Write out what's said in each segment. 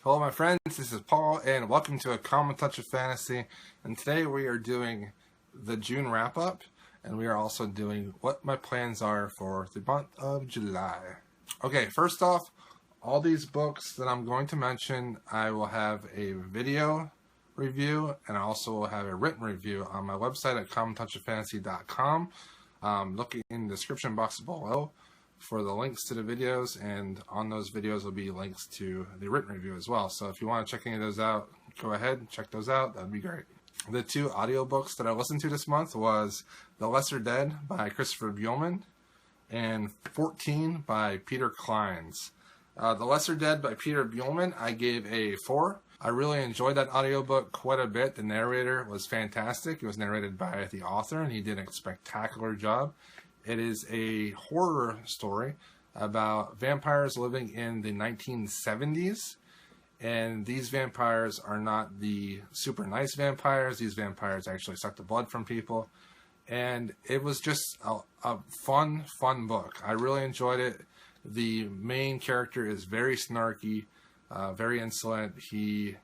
Hello my friends, this is Paul and welcome to A Common Touch of Fantasy, and today we are doing the June wrap-up and we are also doing what my plans are for the month of July. Okay, first off, all these books that I'm going to mention, I will have a video review and I also will have a written review on my website at commontouchoffantasy.com. Look in the description box below for the links to the videos, and on those videos will be links to the written review as well. So if you want to check any of those out, go ahead and check those out. That'd be great. The two audiobooks that I listened to this month was The Lesser Dead by Christopher Buehlman and 14 by Peter Clines. The Lesser Dead by Peter Buehlman I gave a 4. I really enjoyed that audiobook quite a bit. The narrator was fantastic. It was narrated by the author and he did a spectacular job. It is a horror story about vampires living in the 1970s. And these vampires are not the super nice vampires. These vampires actually suck the blood from people. And it was just a fun book. I really enjoyed it. The main character is very snarky, very insolent. He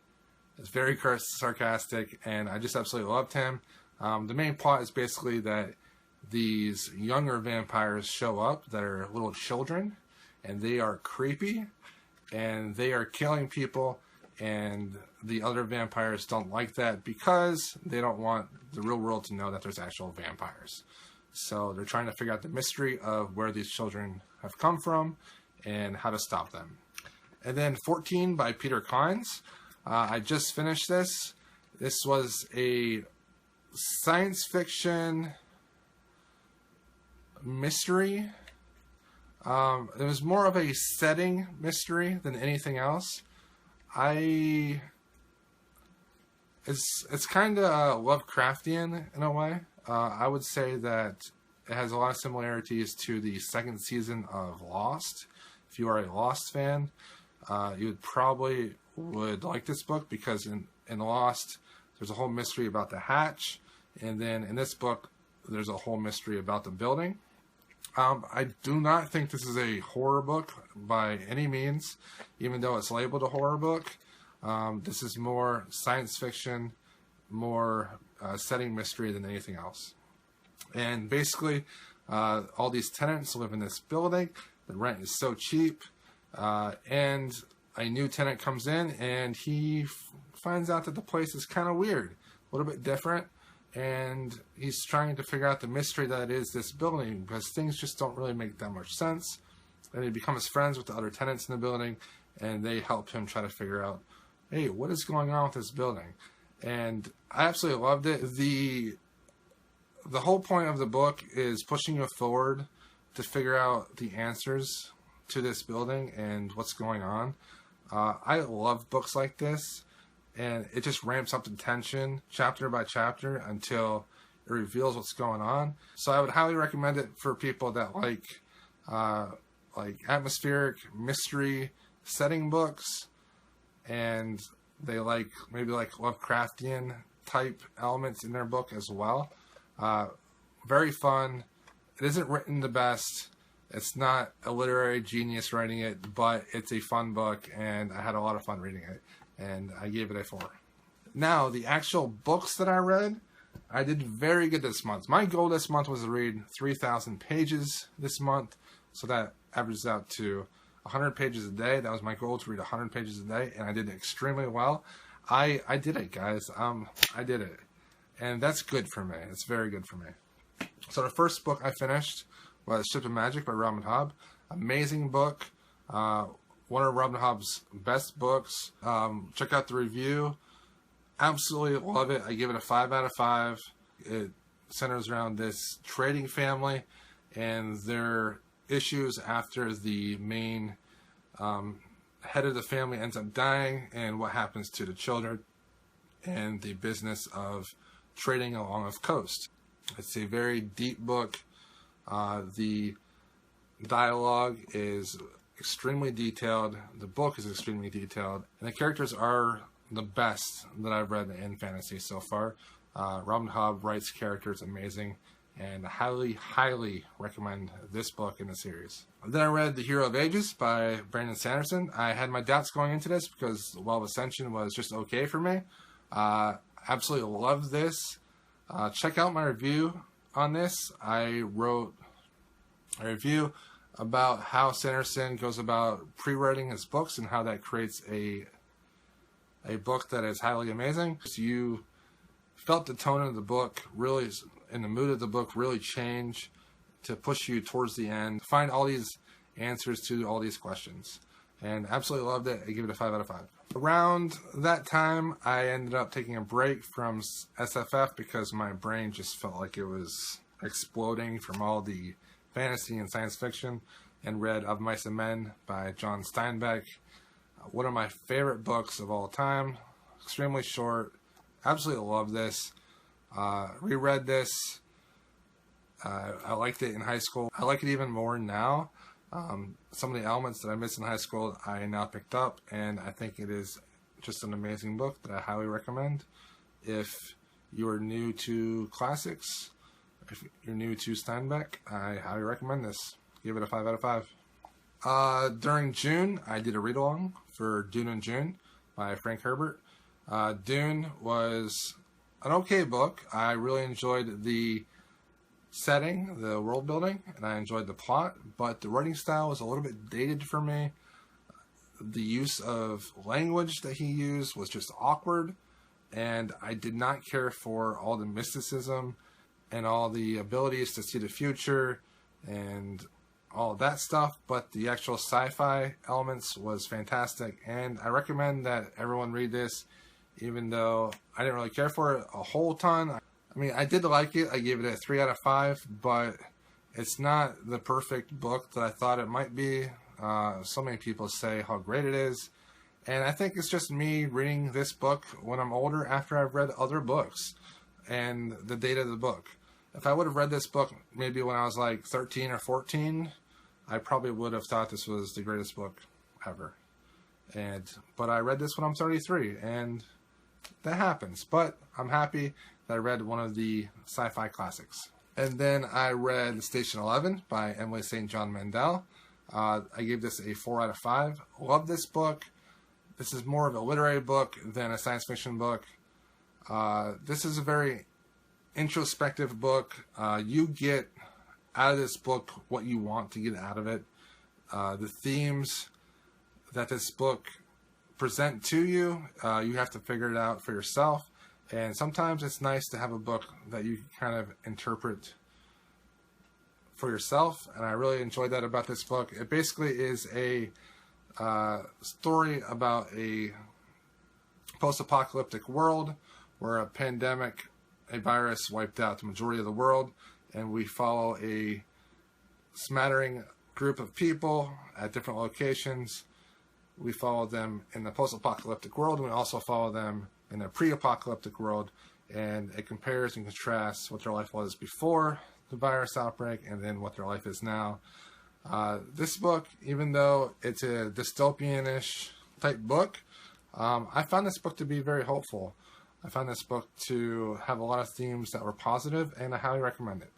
is very sarcastic, and I just absolutely loved him. The main plot is basically that these younger vampires show up that are little children, and they are creepy, and they are killing people, and the other vampires don't like that because they don't want the real world to know that there's actual vampires. So they're trying to figure out the mystery of where these children have come from and how to stop them. And then 14 by Peter Clines. I just finished this. This was a science fiction mystery. It was more of a setting mystery than anything else. It's kind of Lovecraftian in a way. I would say that it has a lot of similarities to the second season of Lost. If you are a Lost fan, you would like this book, because in Lost there's a whole mystery about the hatch, and then in this book there's a whole mystery about the building. I do not think this is a horror book by any means, even though it's labeled a horror book. This is more science fiction, more setting mystery than anything else. And basically, all these tenants live in this building. The rent is so cheap, and a new tenant comes in, and he finds out that the place is kind of weird, a little bit different. And he's trying to figure out the mystery that is this building, because things just don't really make that much sense. And he becomes friends with the other tenants in the building, and they help him try to figure out, hey, what is going on with this building? And I absolutely loved it. The whole point of the book is pushing you forward to figure out the answers to this building and what's going on. I love books like this. And it just ramps up the tension chapter by chapter until it reveals what's going on. So I would highly recommend it for people that like atmospheric mystery setting books, and they maybe like Lovecraftian type elements in their book as well. Very fun. It isn't written the best. It's not a literary genius writing it, but it's a fun book, and I had a lot of fun reading it. And I gave it a 4. Now, the actual books that I read, I did very good this month. My goal this month was to read 3,000 pages this month. So that averages out to 100 pages a day. That was my goal, to read 100 pages a day. And I did extremely well. I did it, guys. I did it. And that's good for me. It's very good for me. So the first book I finished was Ship of Magic by Robin Hobb. Amazing book. One of Robin Hobb's best books. Check out the review. Absolutely love it. I give it a 5 out of 5. It centers around this trading family and their issues after the main head of the family ends up dying, and what happens to the children and the business of trading along the coast. It's a very deep book. The dialogue is extremely detailed. The book is extremely detailed, and the characters are the best that I've read in fantasy so far. Robin Hobb writes characters amazing, and I highly recommend this book in the series. Then I read The Hero of Ages by Brandon Sanderson. I had my doubts going into this because The Well of Ascension was just okay for me. Absolutely loved this. Check out my review on this. I wrote a review about how Sanderson goes about pre-writing his books and how that creates a book that is highly amazing. So you felt the tone of the book really, and the mood of the book really change to push you towards the end, find all these answers to all these questions, and absolutely loved it. I give it a 5 out of 5. Around that time, I ended up taking a break from SFF because my brain just felt like it was exploding from all the fantasy and science fiction, and read Of Mice and Men by John Steinbeck. One of my favorite books of all time. Extremely short. Absolutely love this. Reread this. I liked it in high school. I like it even more now. Some of the elements that I missed in high school I now picked up, and I think it is just an amazing book that I highly recommend. If you are new to classics, if you're new to Steinbeck, I highly recommend this. Give it a 5 out of 5. During June, I did a read-along for Dune and June by Frank Herbert. Dune was an okay book. I really enjoyed the setting, the world building, and I enjoyed the plot, but the writing style was a little bit dated for me. The use of language that he used was just awkward, and I did not care for all the mysticism and all the abilities to see the future and all of that stuff, but the actual sci-fi elements was fantastic, and I recommend that everyone read this, even though I didn't really care for it a whole ton. I mean, I did like it. I gave it a 3 out of 5, but it's not the perfect book that I thought it might be. So many people say how great it is, and I think it's just me reading this book when I'm older after I've read other books and the date of the book. If I would have read this book maybe when I was like 13 or 14, I probably would have thought this was the greatest book ever. But I read this when I'm 33, and that happens. But I'm happy that I read one of the sci-fi classics. And then I read Station 11 by Emily St. John Mandel. I gave this a 4 out of 5. Love this book. This is more of a literary book than a science fiction book. This is a very introspective book. You get out of this book what you want to get out of it. The themes that this book present to you, you have to figure it out for yourself. And sometimes it's nice to have a book that you kind of interpret for yourself. And I really enjoyed that about this book. It basically is a story about a post-apocalyptic world where a pandemic, a virus wiped out the majority of the world, and we follow a smattering group of people at different locations. We follow them in the post-apocalyptic world, and we also follow them in the pre-apocalyptic world, and it compares and contrasts what their life was before the virus outbreak and then what their life is now. This book, even though it's a dystopian-ish type book, I found this book to be very hopeful. I found this book to have a lot of themes that were positive, and I highly recommend it.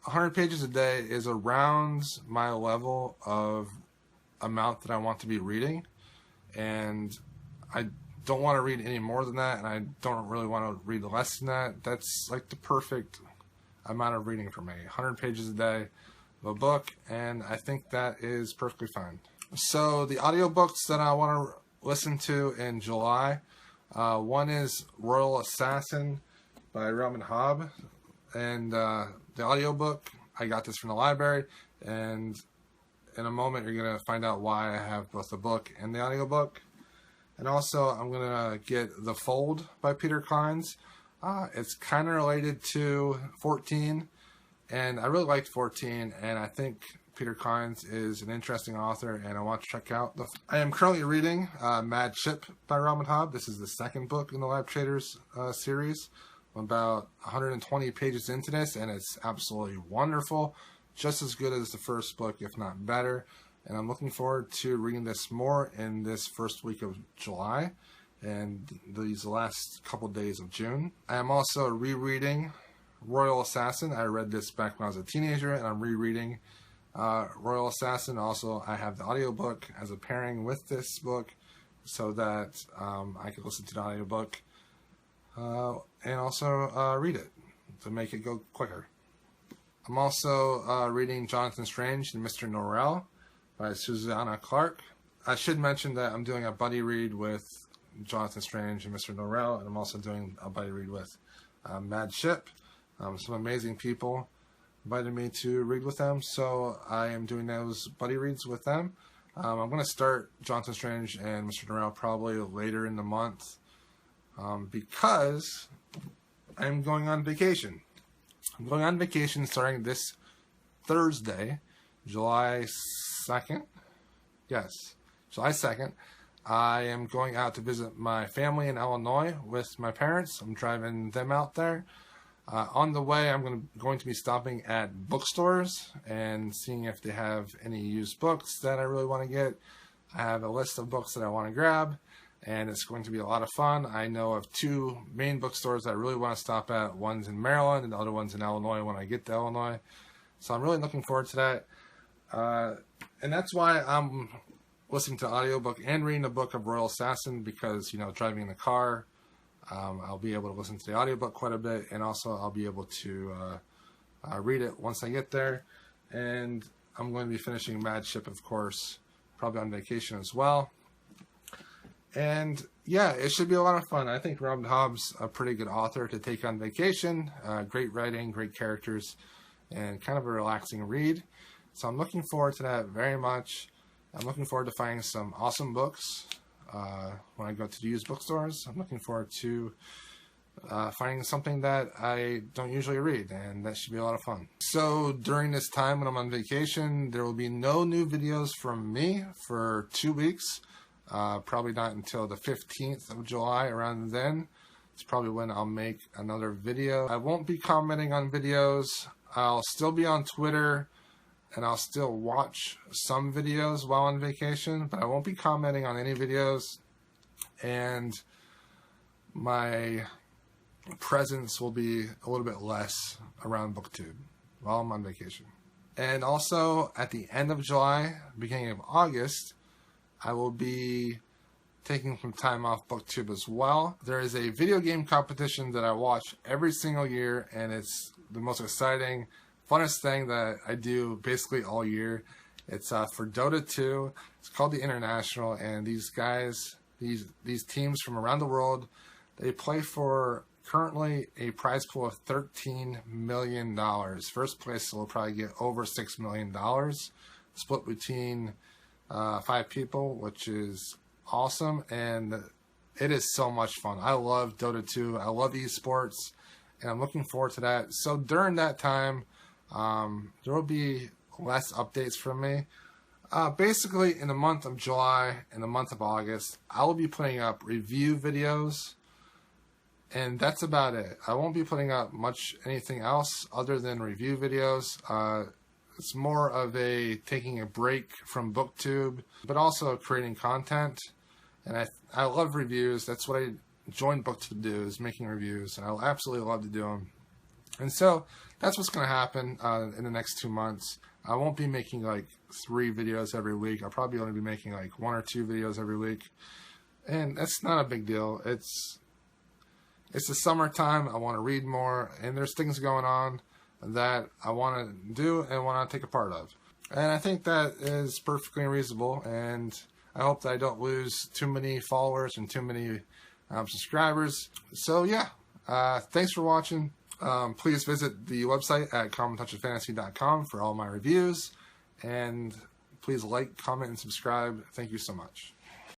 100 pages a day is around my level of amount that I want to be reading, and I don't want to read any more than that, and I don't really want to read less than that. That's like the perfect amount of reading for me. 100 pages a day of a book, and I think that is perfectly fine. So the audiobooks that I want to listen to in July, one is Royal Assassin by Roman Hobb, and the audiobook, I got this from the library, and in a moment you're going to find out why I have both the book and the audiobook. And also I'm going to get The Fold by Peter Clines. It's kind of related to 14, and I really liked 14, and I think Peter Clines is an interesting author, and I want to check out. I am currently reading Mad Ship by Roman Hobb. This is the second book in the Lab Traders series. I'm about 120 pages into this, and it's absolutely wonderful. Just as good as the first book, if not better. And I'm looking forward to reading this more in this first week of July and these last couple days of June. I am also rereading Royal Assassin. I read this back when I was a teenager, and I'm rereading Royal Assassin. Also, I have the audiobook as a pairing with this book so that I can listen to the audiobook and also read it to make it go quicker. I'm also reading Jonathan Strange and Mr. Norrell by Susanna Clarke. I should mention that I'm doing a buddy read with Jonathan Strange and Mr. Norrell, and I'm also doing a buddy read with Mad Ship. Some amazing people invited me to read with them, so I am doing those buddy reads with them. I'm going to start Jonathan Strange and Mr. Norrell probably later in the month because I'm going on vacation. I'm going on vacation starting this Thursday, July 2nd. Yes, July 2nd. I am going out to visit my family in Illinois with my parents. I'm driving them out there. On the way, I'm going to be stopping at bookstores and seeing if they have any used books that I really want to get. I have a list of books that I want to grab, and it's going to be a lot of fun. I know of two main bookstores that I really want to stop at. One's in Maryland and the other one's in Illinois when I get to Illinois. So I'm really looking forward to that. And that's why I'm listening to the audiobook and reading the book of Royal Assassin, because, you know, driving in the car, I'll be able to listen to the audiobook quite a bit, and also I'll be able to read it once I get there. And I'm going to be finishing Mad Ship, of course, probably on vacation as well. And yeah, it should be a lot of fun. I think Robin Hobb's a pretty good author to take on vacation. Great writing, great characters, and kind of a relaxing read. So I'm looking forward to that very much. I'm looking forward to finding some awesome books when I go to the used bookstores. I'm looking forward to finding something that I don't usually read, and that should be a lot of fun. So during this time when I'm on vacation, there will be no new videos from me for 2 weeks. Probably not until the 15th of July. Around then, it's probably when I'll make another video. I won't be commenting on videos. I'll still be on Twitter, and I'll still watch some videos while on vacation, but I won't be commenting on any videos, and my presence will be a little bit less around BookTube while I'm on vacation. And also, at the end of July, beginning of August, I will be taking some time off BookTube as well. There is a video game competition that I watch every single year, and it's the most exciting, funnest thing that I do basically all year. It's for Dota 2. It's called the International, and these guys, these teams from around the world, they play for currently a prize pool of $13 million. First place will probably get over $6 million, split between 5 people, which is awesome, and it is so much fun. I love Dota 2. I love esports, and I'm looking forward to that. So during that time, there will be less updates from me. Basically, in the month of July and the month of August, I will be putting up review videos, and that's about it. I won't be putting up much anything else other than review videos. It's more of a taking a break from BookTube, but also creating content. And I love reviews. That's what I joined BookTube to do, is making reviews, and I absolutely love to do them. And so that's what's going to happen in the next 2 months. I won't be making like 3 videos every week. I'll probably only be making like 1 or 2 videos every week. And that's not a big deal. It's the summertime. I want to read more, and there's things going on that I want to do and want to take a part of. And I think that is perfectly reasonable, and I hope that I don't lose too many followers and too many subscribers. So yeah, thanks for watching. Please visit the website at commontouchoffantasy.com for all my reviews, and please like, comment, and subscribe. Thank you so much.